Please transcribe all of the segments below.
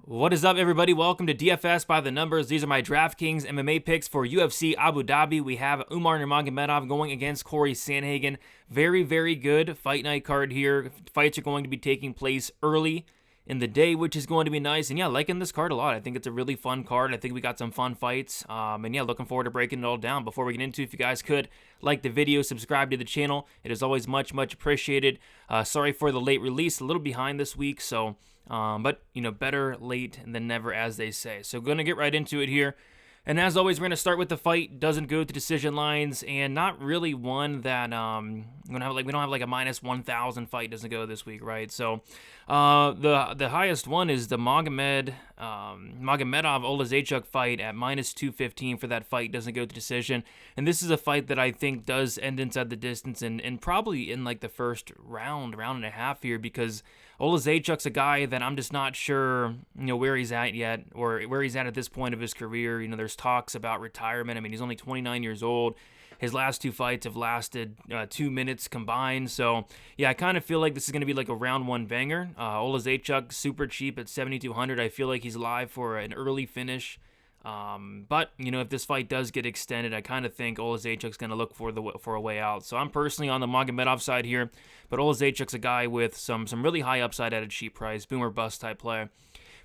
What is up, everybody? Welcome to DFS by the Numbers. These are my Draftkings MMA picks for UFC Abu Dhabi. We have Umar Nurmagomedov going against Corey Sandhagen. Very, very good fight night card here. Fights are going to be taking place early in the day, which is going to be nice. And yeah, liking this card a lot. I think it's a really fun card. I think we got some fun fights. And yeah, looking forward to breaking it all down. Before we get into it, if you guys could like the video, subscribe to the channel. It is always much, much appreciated. Sorry for the late release, a little behind this week, so but better late than never, as they say. So gonna get right into it here. And as always, we're going to start with the fight. Doesn't go to decision lines, and not really one that we don't have like a minus 1,000 fight doesn't go this week, right? So the highest one is the Magomedov Olazechuk fight at minus 215 for that fight. Doesn't go to decision, and this is a fight that I think does end inside the distance and probably in like the first round and a half here, because Olazechuk's a guy that I'm just not sure where he's at yet, or where he's at this point of his career. There's talks about retirement. I mean, he's only 29 years old. His last two fights have lasted 2 minutes combined. So, yeah, I kind of feel like this is going to be like a round one banger. Olazechuk, super cheap at 7,200. I feel like he's live for an early finish. But, if this fight does get extended, I kind of think Olazechuk's going to look for a way out. So I'm personally on the Magomedov side here, but Olazechuk's a guy with some really high upside at a cheap price, boom or bust type play.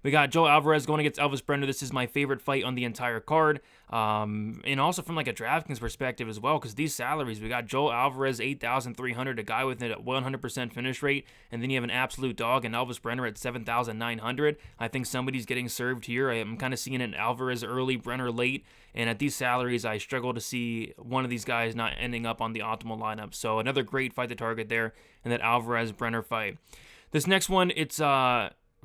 We got Joel Alvarez going against Elvis Brenner. This is my favorite fight on the entire card. And also from like a DraftKings perspective as well, because these salaries, we got Joel Alvarez, 8,300, a guy with a 100% finish rate. And then you have an absolute dog and Elvis Brenner at 7,900. I think somebody's getting served here. I'm kind of seeing an Alvarez early, Brenner late. And at these salaries, I struggle to see one of these guys not ending up on the optimal lineup. So another great fight to target there in that Alvarez-Brenner fight. This next one, it's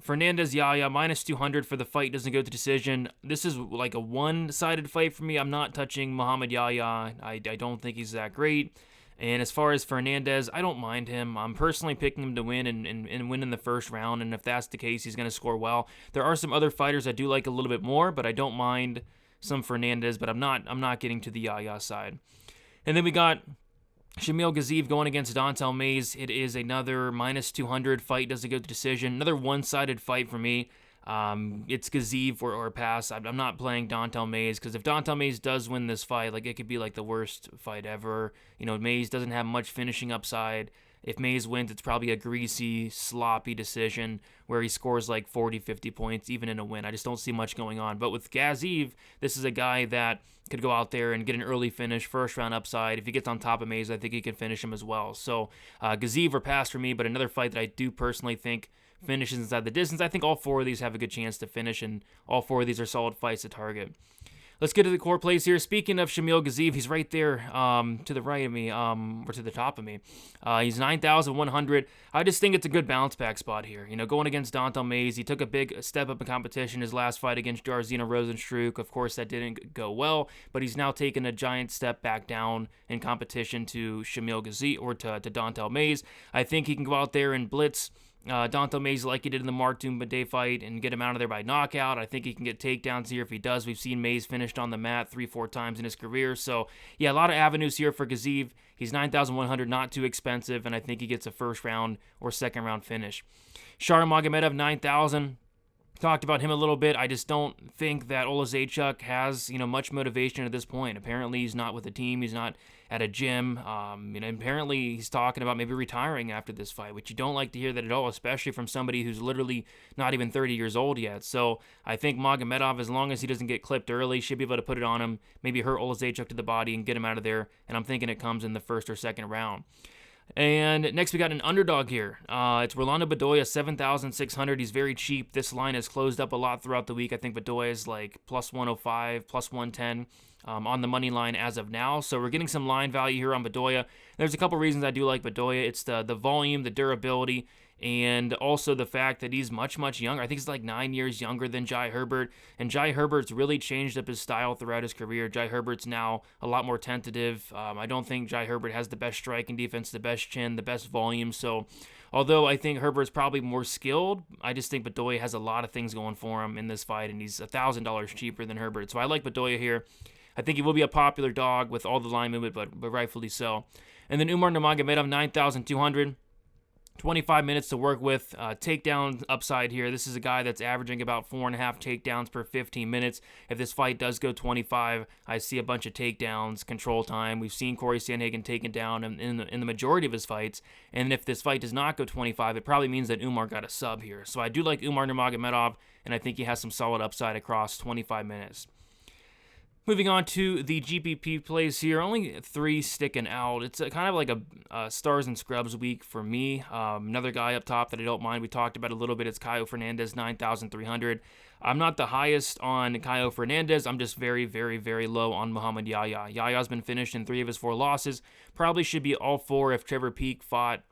Fernandez Yaya, minus 200 for the fight, doesn't go to decision. This is like a one-sided fight for me. I'm not touching Muhammad Yaya. I don't think he's that great. And as far as Fernandez, I don't mind him. I'm personally picking him to win and win in the first round. And if that's the case, he's going to score well. There are some other fighters I do like a little bit more, but I don't mind some Fernandez. But I'm not getting to the Yaya side. And then we got Shamil Gaziev going against Dontel Mays. It is another minus 200 fight, doesn't go to decision. Another one-sided fight for me. It's Gaziev or pass. I'm not playing Dontel Mays, because if Dontel Mays does win this fight, like, it could be like the worst fight ever. Mays doesn't have much finishing upside. If Mays wins, it's probably a greasy, sloppy decision where he scores like 40, 50 points, even in a win. I just don't see much going on. But with Gaziev, this is a guy that could go out there and get an early finish, first round upside. If he gets on top of Mays, I think he can finish him as well. So Gaziev or pass for me, but another fight that I do personally think finishes inside the distance. I think all four of these have a good chance to finish, and all four of these are solid fights to target. Let's get to the core plays here. Speaking of Shamil Gaziev, he's right there to the right of me, or to the top of me. He's 9,100. I just think it's a good bounce back spot here. Going against Dontel Mays, he took a big step up in competition his last fight against Jairzinho Rozenstruik. Of course, that didn't go well, but he's now taken a giant step back down in competition to Shamil Gaziev, or to Dontel Mays. I think he can go out there and blitz Dontel Mays like he did in the Mark Day fight and get him out of there by knockout. I think he can get takedowns here if he does. We've seen Mays finished on the mat 3-4 times in his career. So, yeah, a lot of avenues here for Gaziev. He's 9,100, not too expensive, and I think he gets a first round or second round finish. Shar Magomedov, 9,000. Talked about him a little bit. I just don't think that Olazechuk has, much motivation at this point. Apparently, he's not with a team. He's not at a gym. Apparently, he's talking about maybe retiring after this fight, which you don't like to hear that at all, especially from somebody who's literally not even 30 years old yet. So I think Magomedov, as long as he doesn't get clipped early, should be able to put it on him, maybe hurt Olazechuk to the body and get him out of there. And I'm thinking it comes in the first or second round. And next we got an underdog here. It's Rolando Bedoya, 7,600. He's very cheap. This line has closed up a lot throughout the week. I think Bedoya is like plus 105, plus 110 on the money line as of now. So we're getting some line value here on Bedoya. There's a couple reasons I do like Bedoya. It's the volume, the durability, and also the fact that he's much, much younger. I think he's like 9 years younger than Jai Herbert, and Jai Herbert's really changed up his style throughout his career. Jai Herbert's now a lot more tentative. I don't think Jai Herbert has the best striking defense, the best chin, the best volume. So although I think Herbert's probably more skilled, I just think Bedoya has a lot of things going for him in this fight, and he's $1,000 cheaper than Herbert. So I like Bedoya here. I think he will be a popular dog with all the line movement, but rightfully so. And then Umar Nurmagomedov, 9,200. 25 minutes to work with. Takedown upside here. This is a guy that's averaging about 4.5 takedowns per 15 minutes. If this fight does go 25, I see a bunch of takedowns, control time. We've seen Corey Sandhagen taken down in the majority of his fights. And if this fight does not go 25, it probably means that Umar got a sub here. So I do like Umar Nurmagomedov, and I think he has some solid upside across 25 minutes. Moving on to the GPP plays here, only 3 sticking out. It's kind of like a stars and scrubs week for me. Another guy up top that I don't mind, we talked about a little bit, it's Caio Fernandez, 9,300. I'm not the highest on Caio Fernandez. I'm just very, very, very low on Muhammad Yahya. Yahya's been finished in 3 of his 4 losses. Probably should be all 4 if Trevor Peek fought,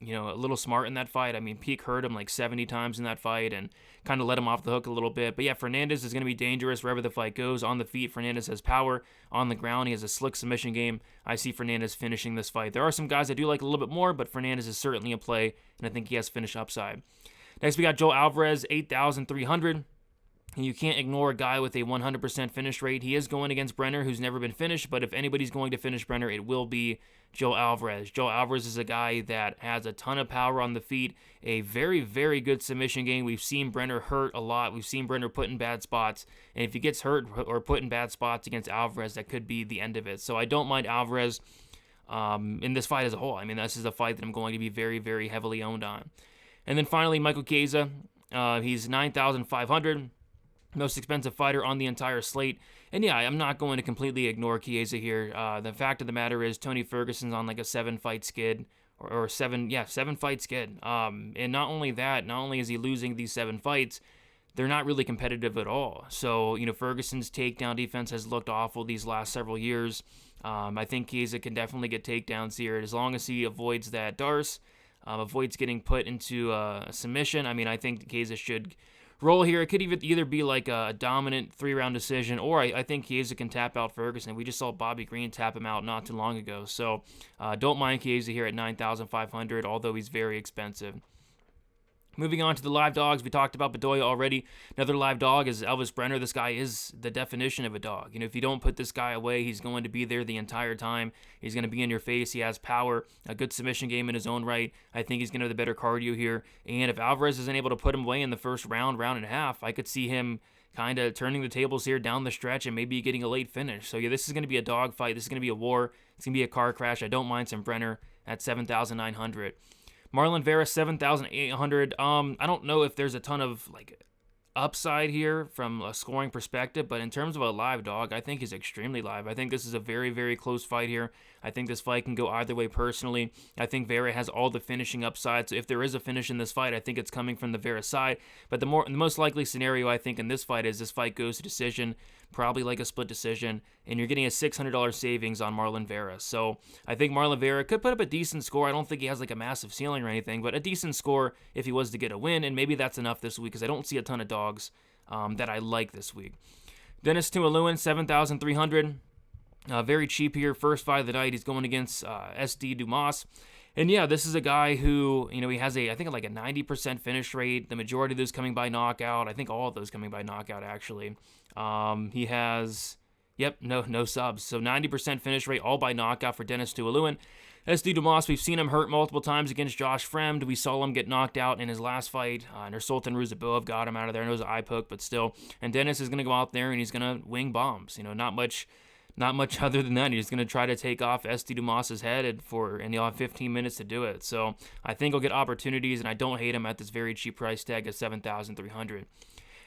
a little smart in that fight. I mean, Peek hurt him like 70 times in that fight and kind of let him off the hook a little bit. But yeah, Fernandez is going to be dangerous wherever the fight goes. On the feet, Fernandez has power. On the ground, he has a slick submission game. I see Fernandez finishing this fight. There are some guys I do like a little bit more, but Fernandez is certainly a play, and I think he has finish upside. Next, we got Joel Alvarez, 8,300. And you can't ignore a guy with a 100% finish rate. He is going against Brenner, who's never been finished, but if anybody's going to finish Brenner, it will be Joel Alvarez. Joel Alvarez is a guy that has a ton of power on the feet, a very, very good submission game. We've seen Brenner hurt a lot. We've seen Brenner put in bad spots, and if he gets hurt or put in bad spots against Alvarez, that could be the end of it. So I don't mind Alvarez in this fight as a whole. I mean, this is a fight that I'm going to be very, very heavily owned on. And then finally, Michael Chiesa. He's 9,500. Most expensive fighter on the entire slate. And yeah, I'm not going to completely ignore Chiesa here. The fact of the matter is Tony Ferguson's on like a 7-fight skid. Or 7-fight skid. And not only that, not only is he losing these 7 fights, they're not really competitive at all. So, Ferguson's takedown defense has looked awful these last several years. I think Chiesa can definitely get takedowns here as long as he avoids that Darce, avoids getting put into a submission. I mean, I think Chiesa should roll here. It could either be like a dominant 3-round decision, or I think Chiesa can tap out Ferguson. We just saw Bobby Green tap him out not too long ago. So don't mind Chiesa here at 9,500, although he's very expensive. Moving on to the live dogs, we talked about Bedoya already. Another live dog is Elvis Brenner. This guy is the definition of a dog. If you don't put this guy away, he's going to be there the entire time. He's going to be in your face. He has power, a good submission game in his own right. I think he's going to have the better cardio here. And if Alvarez isn't able to put him away in the first round and a half, I could see him kind of turning the tables here down the stretch and maybe getting a late finish. So yeah, this is going to be a dog fight. This is going to be a war. It's going to be a car crash. I don't mind some Brenner at 7,900. Marlon Vera, 7,800. I don't know if there's a ton of upside here from a scoring perspective, but in terms of a live dog, I think he's extremely live. I think this is a very, very close fight here. I think this fight can go either way personally. I think Vera has all the finishing upside, so if there is a finish in this fight, I think it's coming from the Vera side. But the most likely scenario, I think, in this fight is this fight goes to decision, probably like a split decision, and you're getting a $600 savings on Marlon Vera. So I think Marlon Vera could put up a decent score. I don't think he has like a massive ceiling or anything, but a decent score if he was to get a win, and maybe that's enough this week because I don't see a ton of dogs that I like this week. Dennis Tuoluen, 7,300. Very cheap here. First fight of the night. He's going against SD Dumas. And yeah, this is a guy who, he has I think like a 90% finish rate. The majority of those coming by knockout. I think all of those coming by knockout, actually. He has, no subs. So 90% finish rate, all by knockout for Dennis Tuoluen. SD Dumas, we've seen him hurt multiple times against Josh Fremd. We saw him get knocked out in his last fight. Nursultan Ruziboev got him out of there. I know it was an eye poke, but still. And Dennis is going to go out there and he's going to wing bombs. Not much other than that. He's going to try to take off SD Dumas's head and he'll have 15 minutes to do it. So I think he'll get opportunities, and I don't hate him at this very cheap price tag of 7,300.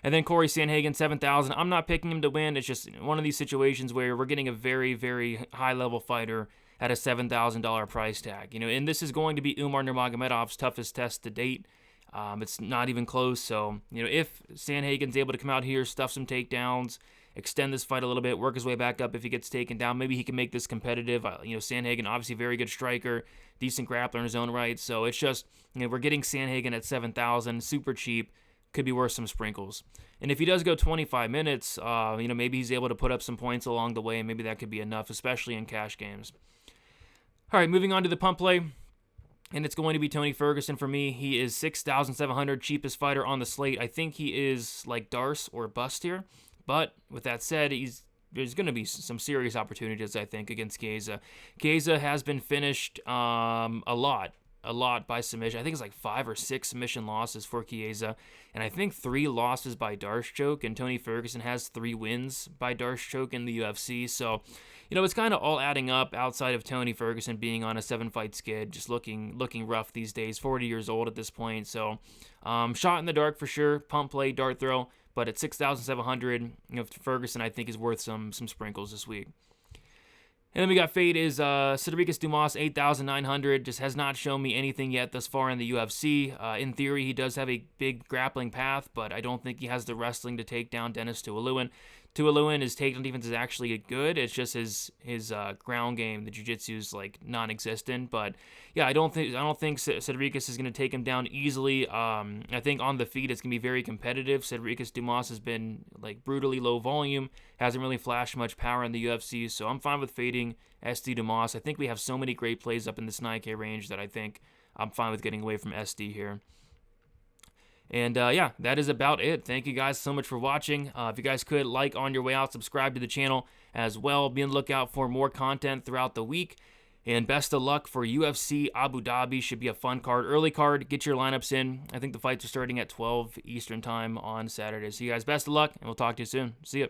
And then Corey Sandhagen, 7,000. I'm not picking him to win. It's just one of these situations where we're getting a very, very high-level fighter at a $7,000 price tag. And this is going to be Umar Nurmagomedov's toughest test to date. It's not even close. So, if Sandhagen's able to come out here, stuff some takedowns, extend this fight a little bit, work his way back up if he gets taken down, maybe he can make this competitive. Sandhagen, obviously very good striker, decent grappler in his own right. So it's just, we're getting Sandhagen at 7,000, super cheap. Could be worth some sprinkles. And if he does go 25 minutes, maybe he's able to put up some points along the way, and maybe that could be enough, especially in cash games. All right, moving on to the pump play, and it's going to be Tony Ferguson for me. He is 6,700, cheapest fighter on the slate. I think he is like Darce or bust here, but with that said, there's going to be some serious opportunities, I think, against Chiesa. Chiesa has been finished a lot a lot by submission. I think it's like 5 or 6 submission losses for Chiesa, and I think 3 losses by Darce choke, and Tony Ferguson has 3 wins by Darce choke in the UFC. So, you know, it's kind of all adding up outside of Tony Ferguson being on a 7-fight skid, just looking rough these days, 40 years old at this point. So, shot in the dark for sure, pump play, dart throw, but at 6,700, you know, Ferguson I think is worth some sprinkles this week. And then we got fade is Cedricus Dumas, 8,900. Just has not shown me anything yet thus far in the UFC. In theory, he does have a big grappling path, but I don't think he has the wrestling to take down Denis Tuolumne. Tuolumne, his takedown defense is actually good. It's just his ground game, the jiu-jitsu is like non-existent. But yeah, I don't think Cedricus is going to take him down easily. I think on the feet it's going to be very competitive. Cedricus Dumas has been like brutally low volume, hasn't really flashed much power in the UFC, so I'm fine with fading SD Dumas. I think we have so many great plays up in this 9K range that I think I'm fine with getting away from SD here. And yeah, that is about it. Thank you guys so much for watching. If you guys could like on your way out, subscribe to the channel as well. Be on the lookout for more content throughout the week. And best of luck for UFC Abu Dhabi. Should be a fun card. Early card. Get your lineups in. I think the fights are starting at 12 Eastern time on Saturday. So you guys, best of luck, and we'll talk to you soon. See ya.